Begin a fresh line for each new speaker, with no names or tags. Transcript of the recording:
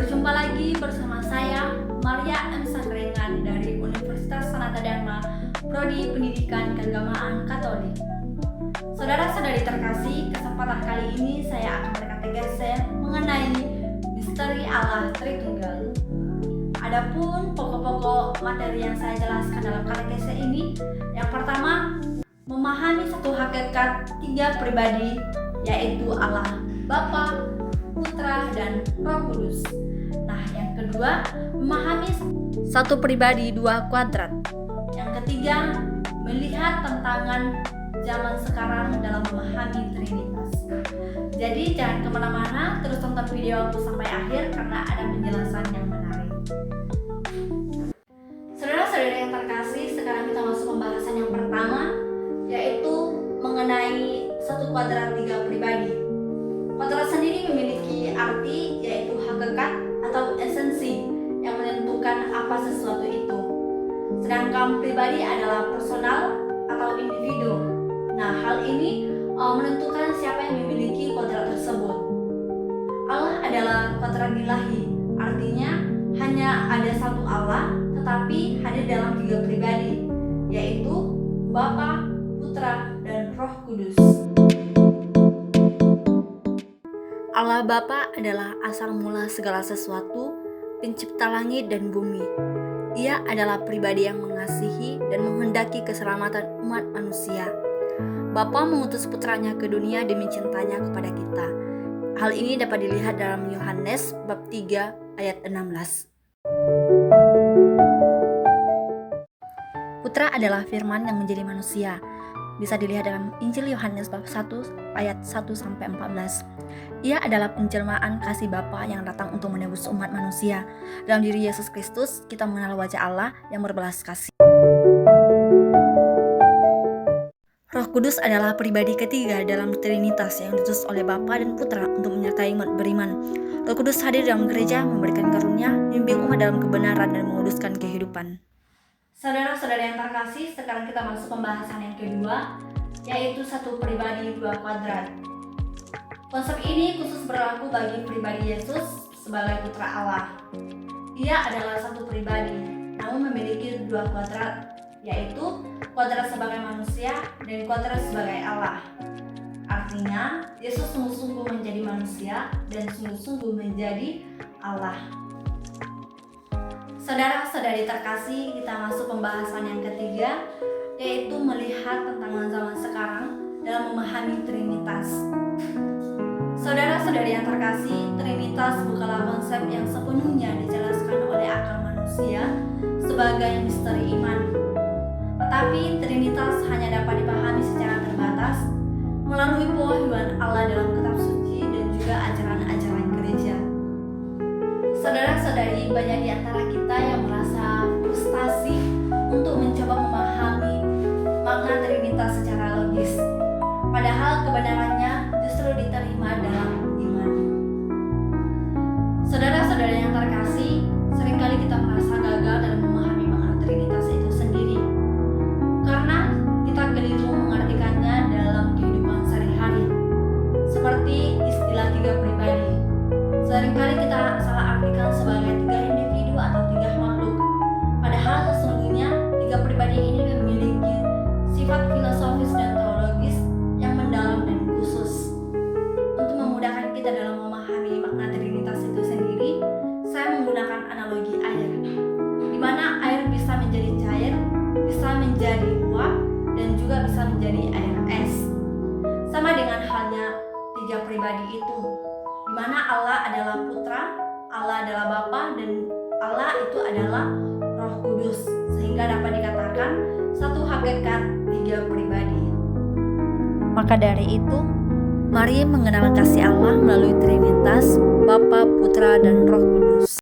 Berjumpa lagi bersama saya, Maria M. Sangkrengan dari Universitas Sanata Dharma, Prodi Pendidikan Keagamaan Katolik. Saudara-saudari terkasih, kesempatan kali ini saya akan berkatekese mengenai misteri Allah Tritunggal. Adapun pokok-pokok materi yang saya jelaskan dalam katekese ini, yang pertama, memahami satu hakikat tiga pribadi, yaitu Allah Bapa, Putra, dan Roh Kudus. Nah, yang kedua, memahami satu pribadi dua kuadrat. Yang ketiga, melihat tantangan zaman sekarang dalam memahami Trinitas. Jadi jangan kemana-mana, terus tonton video aku sampai akhir karena ada penjelasan yang menarik. Saudara-saudara yang terkasih, sekarang kita masuk pembahasan yang pertama, yaitu mengenai satu kuadrat tiga pribadi. Kuadrat sendiri memiliki arti yaitu hakikat atau esensi yang menentukan apa sesuatu itu. Sedangkan pribadi adalah personal atau individu. Nah, hal ini menentukan siapa yang memiliki kuadrat tersebut. Allah adalah kuadrat ilahi, artinya hanya ada satu Allah tetapi hadir dalam tiga pribadi, yaitu Bapa, Putra, dan Roh Kudus. Allah Bapa adalah asal mula segala sesuatu, pencipta langit dan bumi. Ia adalah pribadi yang mengasihi dan menghendaki keselamatan umat manusia. Bapa mengutus putranya ke dunia demi cintanya kepada kita. Hal ini dapat dilihat dalam Yohanes bab 3 ayat 16. Putra adalah firman yang menjadi manusia. Bisa dilihat dalam Injil Yohanes bab 1 ayat 1-14. Ia adalah penjelmaan kasih Bapa yang datang untuk menebus umat manusia. Dalam diri Yesus Kristus, kita mengenal wajah Allah yang berbelas kasih. Roh Kudus adalah pribadi ketiga dalam Trinitas yang diutus oleh Bapa dan Putra untuk menyertai umat beriman. Roh Kudus hadir dalam gereja, memberikan karunia, membimbing umat dalam kebenaran dan menguduskan kehidupan. Saudara-saudara yang terkasih, sekarang kita masuk pembahasan yang kedua, yaitu satu pribadi dua kuadrat. Konsep ini khusus berlaku bagi pribadi Yesus sebagai Putra Allah. Ia adalah satu pribadi, namun memiliki dua kuadrat, yaitu kuadrat sebagai manusia dan kuadrat sebagai Allah. Artinya, Yesus sungguh-sungguh menjadi manusia dan sungguh-sungguh menjadi Allah. Saudara-saudari terkasih, kita masuk pembahasan yang ketiga, yaitu melihat tantangan zaman sekarang dalam memahami Trinitas. Saudara-saudari yang terkasih, Trinitas bukanlah konsep yang sepenuhnya dijelaskan oleh akal manusia sebagai misteri iman. Tetapi Trinitas hanya dapat dipahami secara terbatas melalui pewahyuan Allah dalam kitab suci dan juga ajaran-ajaran gereja. Saudara-saudari, banyak di antara kita yang merasa frustasi untuk mencoba memahami makna Trinitas secara logis. Padahal kebenarannya justru diterima dalam iman. Saudara-saudari yang terkasih, seringkali kita merasa gagal dalam memahami makna Trinitas itu sendiri. Karena kita keliru mengartikannya dalam kehidupan sehari-hari. Seperti istilah tiga pribadi. Seringkali kita salah artikan sebagai tiga individu atau tiga makhluk. Padahal sesungguhnya tiga pribadi ini memiliki sifat filosofis dan teologis yang mendalam dan khusus. Untuk memudahkan kita dalam memahami makna Trinitas itu sendiri, saya menggunakan analogi air, di mana air bisa menjadi cair, bisa menjadi uap, dan juga bisa menjadi air es. Sama dengan halnya tiga pribadi itu, di mana Allah adalah Putra, Allah adalah Bapa, dan Allah itu adalah Roh Kudus, sehingga dapat dikatakan satu hakikat tiga pribadi. Maka dari itu, mari mengenal kasih Allah melalui Trinitas, Bapa, Putra, dan Roh Kudus.